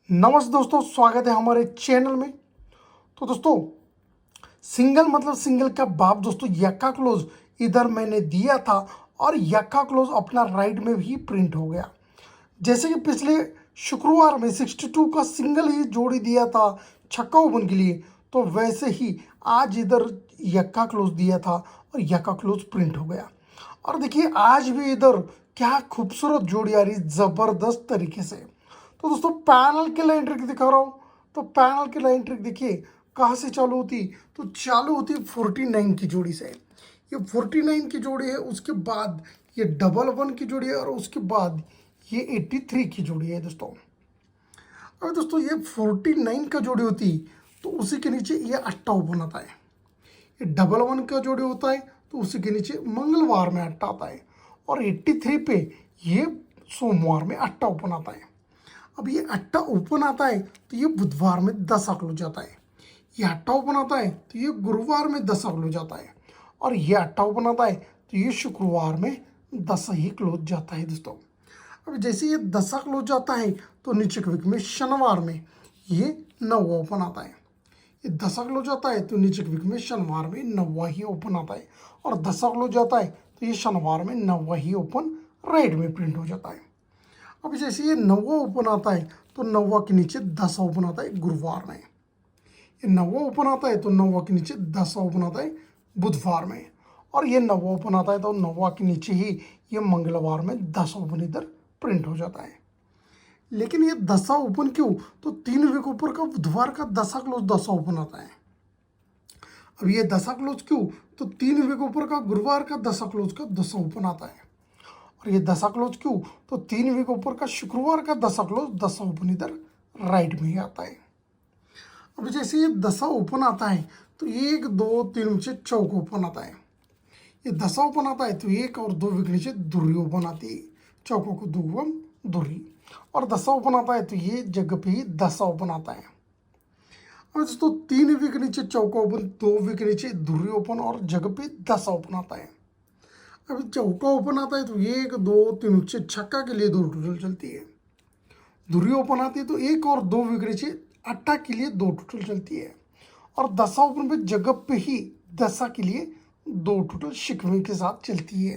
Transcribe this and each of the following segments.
नमस्ते दोस्तों, स्वागत है हमारे चैनल में। तो दोस्तों, सिंगल मतलब सिंगल का बाप दोस्तों यक्का क्लोज इधर मैंने दिया था और यक्का क्लोज अपना राइट में भी प्रिंट हो गया। जैसे कि पिछले शुक्रवार में 62 का सिंगल ही जोड़ी दिया था छक्का ओपन के लिए, तो वैसे ही आज इधर यक्का क्लोज दिया था और यक्का क्लोज प्रिंट हो गया। और देखिए आज भी इधर क्या खूबसूरत जोड़ी आ रही, ज़बरदस्त तरीके से। तो दोस्तों पैनल के लाइन ट्रिक दिखा रहा हूँ। तो पैनल की लाइन ट्रिक देखिए कहाँ से चालू होती, तो चालू होती 49 की जोड़ी से। ये 49 की जोड़ी है, उसके बाद ये 11 की जोड़ी है और उसके बाद ये 83 की जोड़ी है दोस्तों। और दोस्तों ये 49 का जोड़ी होती तो उसी के नीचे ये अट्टा ओपन आता है। ये 11 का जोड़ी होता है तो उसी के नीचे मंगलवार में अट्टा आता है और 83 पे ये सोमवार में अट्टा ओपन आता है। अब ये अट्टा ओपन आता है तो ये बुधवार में 10 क्लोज जाता है। ये अट्टा ओपन आता है तो ये गुरुवार में 10 क्लोज जाता है और ये अट्टा ओपन आता है तो ये शुक्रवार में 10 ही क्लोज जाता है दोस्तों। अब जैसे ये 10 क्लोज जाता है तो नीचे के वीक में शनिवार में ये 9 ओपन आता है। ये 10 क्लोज जाता है तो नीचे के वीक में शनिवार में 9 ही ओपन आता है और 10 क्लोज जाता है तो ये शनिवार में 9 ही ओपन राइट में प्रिंट हो जाता है। अब जैसे ये 9 ओपन आता है तो 9 के नीचे 10 ओपन आता है गुरुवार में। ये 9 ओपन आता है तो 9 के नीचे 10 ओपन आता है बुधवार में और ये 9 ओपन आता है तो 9 के नीचे ही ये मंगलवार में 10 ओपन इधर प्रिंट हो जाता है। लेकिन ये 10 ओपन क्यों, तो 3 वीक ऊपर का बुधवार का 10 क्लोज 10 ओपन आता है। अब ये 10 क्लोज क्यों, तो 3 वीक ऊपर का गुरुवार का 10 क्लोज का 10 ओपन आता है। और ये 10 क्लोज क्यों, तो 3 वीक ऊपर का शुक्रवार का 10 क्लोज 10 ओपन इधर राइट में ही आता है। अब जैसे ये 10 ओपन आता है तो 1 2 3 नीचे चौक ओपन आता है। ये 10 ओपन आता है तो 1 और 2 वीक नीचे धुरी ओपन आती है, चौकों को दुगम धुरी। और 10 ओपन आता है तो ये जगह पे ही 10 ओपन आता है। और दोस्तों 3 वीक नीचे चौका ओपन, 2 वीक नीचे धुरी ओपन और जगह पे 10 ओपन आता है। अब चौका ओपन आता है तो 1 2 3 नीचे छक्का के लिए 2 टोटल चलती है। धुरी ओपन आती है तो 1 और 2 वीक नीचे अट्टा के लिए 2 टोटल चलती है और 10 ओपन पे जगह पे ही 10 के लिए 2 टोटल शिकवे के साथ चलती है।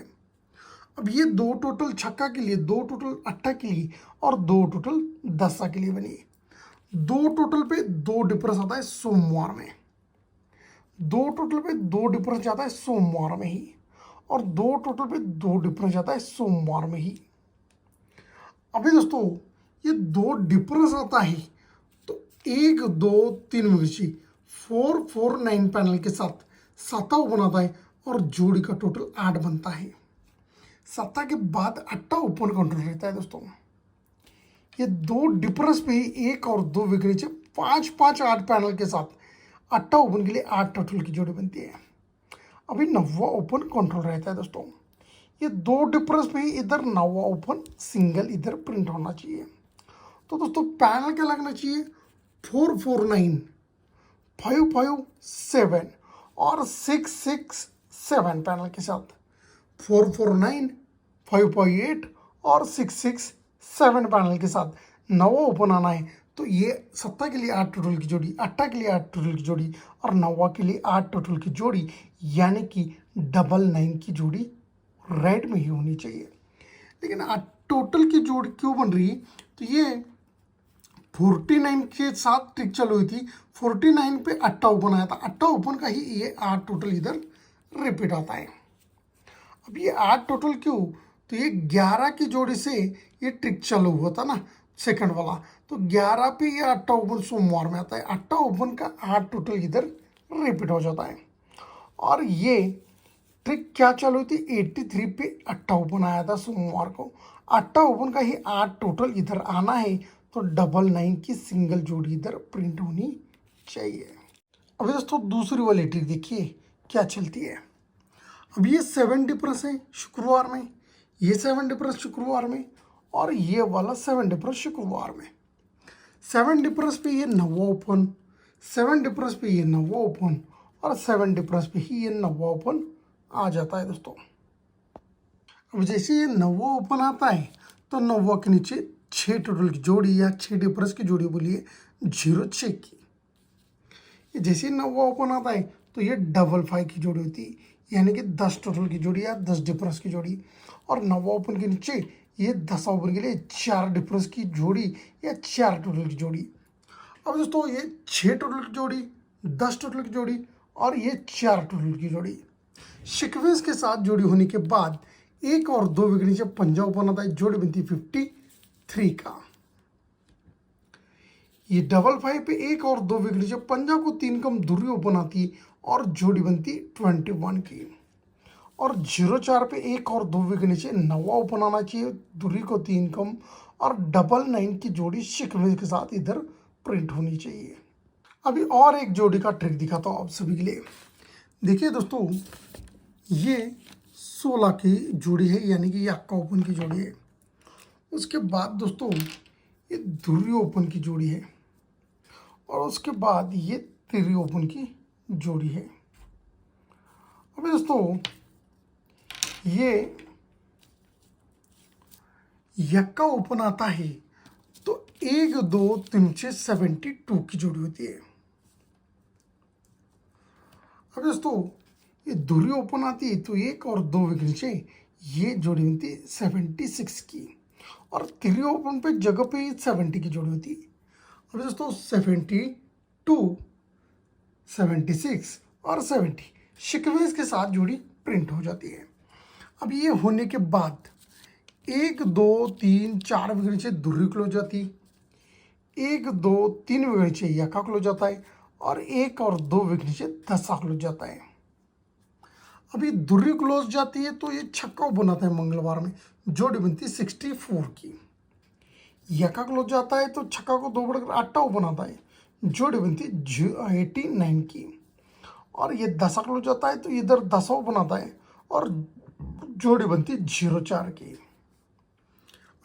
अब ये 2 टोटल छक्का के लिए, 2 टोटल अट्टा के लिए और 2 टोटल 10 के लिए बनी। 2 टोटल पे 2 डिफरेंस आता है सोमवार में। 2 टोटल पे 2 डिफरेंस आता है सोमवार में ही और 2 टोटल पे 2 डिफरेंस आता है सोमवार में ही। अभी दोस्तों ये 2 डिफरेंस आता है तो 1 2 3 मिर्ची 4 4 9 पैनल के साथ 7 ओपन आता है और जोड़ी का टोटल 8 बनता है। 7 के बाद अट्टा ओपन कंट्रोल रहता है दोस्तों। ये 2 डिफरेंस पे ही 1 और 2 विकेट नीचे 5 5 8 पैनल के साथ अट्टा ओपन के लिए 8 टोटल की जोड़ी बनती है। अभी 9वां ओपन कंट्रोल रहता है दोस्तों। ये 2 डिफरेंस पे ही इधर 9वां ओपन सिंगल इधर प्रिंट होना चाहिए। तो दोस्तों पैनल क्या लगना चाहिए, 4 4 9 5 5 7 और 6 6 7 पैनल के साथ 4 4 9 5 5 8 और 6 6 7 पैनल के साथ 9 ओपन आना है। तो ये 7 के लिए 8 टोटल की जोड़ी, 8 के लिए 8 टोटल की जोड़ी और 9 के लिए 8 टोटल की जोड़ी, यानी कि 9 की जोड़ी रेड में ही होनी चाहिए। लेकिन टोटल की जोड़ी क्यों बन रही, तो ये 49 के साथ ट्रिक चल हुई थी। 49 पे अट्टा ओपन आया था, अट्टा ओपन का ही ये 8 टोटल इधर रिपीट आता है। अब ये 8 टोटल क्यों, तो ये 11 की जोड़ी से ये ट्रिक चालू हुआ था ना सेकंड वाला, तो 11 पे ये अट्टा ओपन सोमवार में आता है। अट्टा ओपन का 8 टोटल इधर रिपीट हो जाता है और ये ट्रिक क्या चालू थी, 83 पे अट्टा ओपन आया था सोमवार को। अट्टा ओपन का ही 8 टोटल इधर आना है तो 99 की सिंगल जोड़ी इधर प्रिंट होनी चाहिए। अभी दोस्तों दूसरी वाली ट्रिक देखिए क्या चलती है। अब ये 7 डिफरेंस है शुक्रवार में, ये 7 डिफरेंस शुक्रवार में और ये वाला 7 डिफरेंस शुक्रवार में। 7 डिफरेंस पे ये 9 ओपन, 7 डिफरेंस पे ये 9 ओपन और 7 डिफरेंस पे ही ये 9 ओपन आ जाता है दोस्तों। अब जैसे ये 9 ओपन आता है तो 9 के नीचे छः टोटल की जोड़ी या छः डिफरेंस की जोड़ी बोलिए 0 6 की। ये जैसे ही नवा ओपन आता है तो ये 5 की जोड़ी होती है, यानी कि 10 टोटल की जोड़ी या 10 डिफरेंस की जोड़ी। और नवा ओपन के नीचे ये 10 ओपन के लिए 4 डिफरेंस की जोड़ी या 4 टोटल की जोड़ी। अब दोस्तों ये 6 टोटल की जोड़ी, 10 टोटल की जोड़ी और ये 4 टोटल की जोड़ी सीक्वेंस के साथ जोड़ी होने के बाद एक और दो विकेट नीचे पंजा ओपन आता है, जोड़ी बनती 53 का। ये 5 पे एक और दो विकेट नीचे पंजा को 3 कम दूरी ओपन आती और जोड़ी बनती 21 की। और 0 4 पे एक और दो विकेट नीचे नवा ओपन आना चाहिए, दूरी को 3 कम और 9 की जोड़ी सीक्वेंस के साथ इधर प्रिंट होनी चाहिए। अभी और एक जोड़ी का ट्रिक दिखाता हूँ आप सभी के लिए। देखिए दोस्तों, ये 16 की जोड़ी है, यानी कि ये अक्का ओपन की जोड़ी है। उसके बाद दोस्तों ये धुरी ओपन की जोड़ी है और उसके बाद ये तिरी ओपन की जोड़ी है। अभी दोस्तों ये यक्का ओपन आता है तो 1 2 3 6 72 की जोड़ी होती है। अब दोस्तों ये धुरी ओपन आती है तो एक और दो विकेट नीचे ये जोड़ी होती है 76 की। और तिरी ओपन पे जगह पे 70 की जोड़ी होती है। अब दोस्तों 72 76 और 70 सीक्वेंस के साथ जोड़ी प्रिंट हो जाती है। अब ये होने के बाद 1 2 3 4 विकेट नीचे धुरी क्लोज जाती, 1 2 3 विकेट नीचे यक्का क्लोज जाता है और एक और दो विकेट नीचे दसा क्लोज जाता है। अभी धुरी क्लोज जाती है तो ये छक्का बनाता है मंगलवार में, जोड़ी बनती है 64 की। यक्का क्लोज जाता है तो छक्का को 2 बढ़कर 8 बनाता है, जोड़ी बनती है 89 की। और ये दसा क्लोज जाता है तो इधर 10 बनाता है और जोड़ी बनती 0 4 की।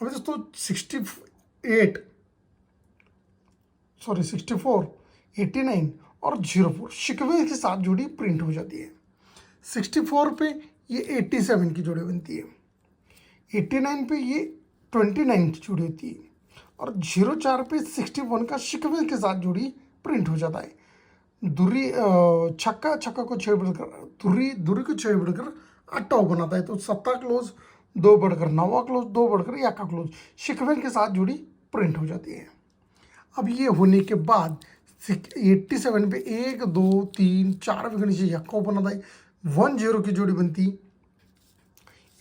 अभी दोस्तों 64 89 और 04 सीक्वेंस के साथ जोड़ी प्रिंट हो जाती है। 64 पे ये 87 की जोड़ी बनती है, 89 पे ये 29 की जोड़ी होती है और 04 पे 61 का सीक्वेंस के साथ जोड़ी प्रिंट हो जाता है। दूरी छक्का छक्का को 6 बढ़कर दूरी को 6 बढ़कर 8 बनाता है तो 7 क्लोज 2 बढ़कर 9 क्लोज 2 बढ़कर यक्का क्लोज सीक्वेंस के साथ जोड़ी प्रिंट हो जाती है। अब ये होने के बाद 87 पे 1 2 3 4 विकेट नीचे यक्का बनाता है, 10 की जोड़ी बनती।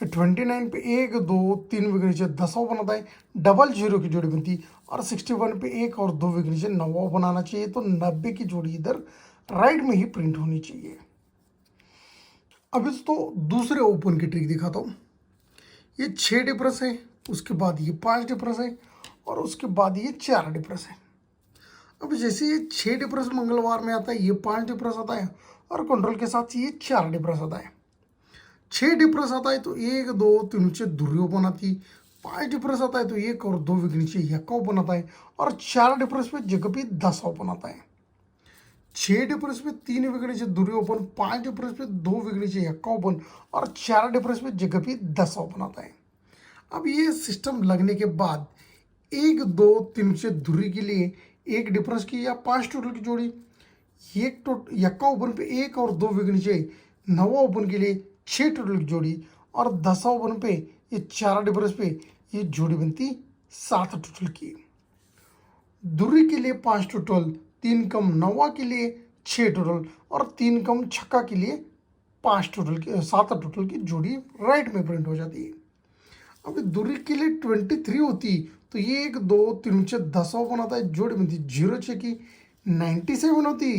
29 पे 1 2 3 विकेट नीचे 10 बनाता है, 00 की जोड़ी बनती। और 61 पे एक और दो विकेट नीचे 9 बनाना चाहिए तो 90 की जोड़ी इधर राइट में ही प्रिंट होनी चाहिए। अब तो दूसरे ओपन की ट्रिक दिखाता हूँ। ये 6 डिफरेंस है, उसके बाद ये 5 डिफरेंस है और उसके बाद ये 4 डिफरेंस है। अब जैसे ये 6 डिफरेंस मंगलवार में आता है, ये 5 डिफरेंस आता है और कंट्रोल के साथ ये 4 डिफरेंस आता है। 6 डिफरेंस आता है तो 1 2 3 नीचे धुरी ओपन आती, 5 डिफरेंस आता है तो एक और दो विकेट नीचे यक्का ओपन आता है और 4 डिफरेंस पे जगह पे 10 ओपन आता है। 6 डिफरेंस पे 3 विकेट नीचे धुरी ओपन, 5 डिफरेंस पे 2 विकेट नीचे यक्का ओपन और 4 डिफरेंस पे जगह पे 10 ओपन आता है। अब ये सिस्टम लगने के बाद 1 2 3 नीचे धुरी के लिए एक डिफरेंस की या 5 टोटल की जोड़ी, एक यक्का ओपन पे एक और दो विकेट नीचे 9 ओपन के लिए 6 टोटल की जोड़ी और 10 ओपन पे ये 4 डिफरेंस पे ये जोड़ी बनती 7 टोटल की। धुरी के लिए 5 टोटल, 3 कम नवा के लिए 6 टोटल और 3 कम छक्का के लिए 5 टोटल की 7 टोटल की जोड़ी राइट में प्रिंट हो जाती है। अब धुरी के लिए 23 होती तो ये 1 2 3 नीचे 10 ओपन आता है, जोड़ी बनती 0 6 की। 97 होती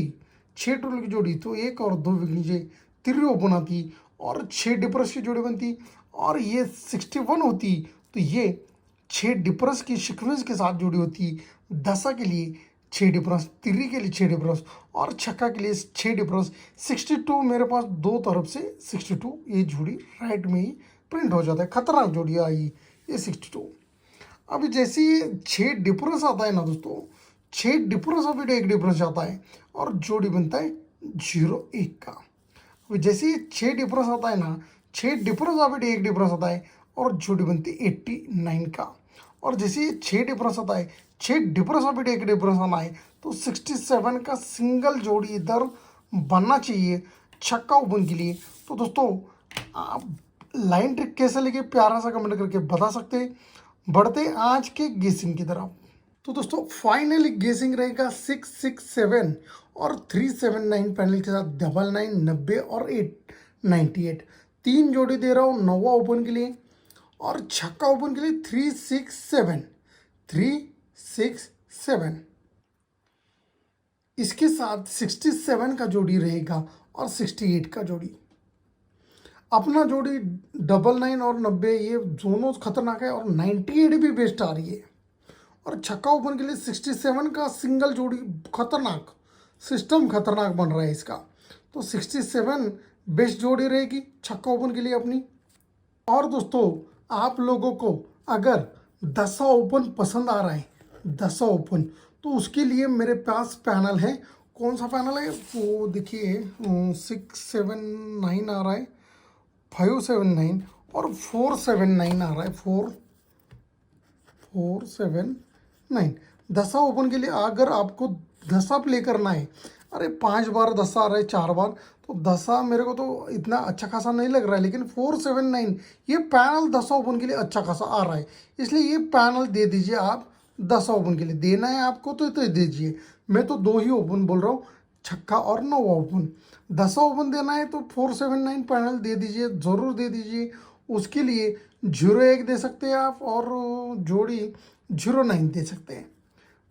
6 टोटल की जोड़ी तो एक और दो विकेट नीचे 3 ओपन आती और 6 डिफरेंस की जोड़ी बनती। और ये 61 होती तो ये 6 डिफरेंस की सीक्वेंस के साथ जोड़ी होती, दसा के लिए 6 डिफरेंस, तिरी के लिए 6 डिफरेंस और छक्का के लिए 6 डिफरेंस। 62 मेरे पास दो तरफ से 62 ये जोड़ी राइट में ही प्रिंट हो जाता है। खतरनाक जोड़ी आई ये 62। अभी जैसे ये 6 डिफरेंस आता है ना दोस्तों, 6 डिफरेंस अभी एक डिफरेंस आता है और जोड़ी बनता है 0 1 का। अभी जैसे ये 6 डिफरेंस आता है ना, 6 डिफरेंस अभी एक डिफरेंस आता है और जोड़ी बनती है 89 का। और जैसे ये 6 डिफरेंस आता है, 6 डिफरेंस ऑफ एक डिफरेंस आना है, तो 67 का सिंगल जोड़ी इधर बनना चाहिए छक्का ओपन के लिए। तो दोस्तों आप लाइन ट्रिक कैसे लगे प्यारा सा कमेंट करके बता सकते हैं। बढ़ते आज के गेसिंग की तरफ। तो दोस्तों फाइनली गेसिंग रहेगा 667 और 379 पैनल के साथ 99, 90 और 898। 3 जोड़ी दे रहा हूँ नौवा ओपन के लिए और छक्का ओपन के लिए 367। इसके साथ 67 का जोड़ी रहेगा और 68 का जोड़ी। अपना जोड़ी 99 और 90 ये दोनों खतरनाक है और 98 भी बेस्ट आ रही है। और छक्का ओपन के लिए 67 का सिंगल जोड़ी खतरनाक, सिस्टम खतरनाक बन रहा है इसका। तो 67 बेस्ट जोड़ी रहेगी छक्का ओपन के लिए अपनी। और दोस्तों आप लोगों को अगर दसा ओपन पसंद आ रहा है, दसा ओपन, तो उसके लिए मेरे पास पैनल है। कौन सा पैनल है वो देखिए, 679 आ रहा है, 579 और 479 आ रहा है, 479। दसा ओपन के लिए अगर आपको दसा प्ले करना है, अरे 5 बार दसा आ रहा है, 4 बार, तो दसा मेरे को तो इतना अच्छा खासा नहीं लग रहा है, लेकिन 479 ये पैनल दसा ओपन के लिए अच्छा खासा आ रहा है, इसलिए ये पैनल दे दीजिए आप। दसा ओपन के लिए देना है आपको तो दे दीजिए। मैं तो 2 ही ओपन बोल रहा हूँ, छक्का और नौवा ओपन। दसा ओपन देना है तो 479 पैनल दे दीजिए, ज़रूर दे दीजिए। उसके लिए 01 दे सकते हैं आप और जोड़ी 09 दे सकते हैं,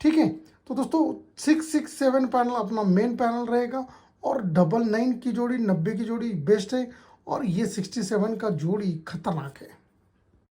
ठीक है। तो दोस्तों 667 पैनल अपना मेन पैनल रहेगा और 99 की जोड़ी, 90 की जोड़ी बेस्ट है और ये 67 का जोड़ी खतरनाक है।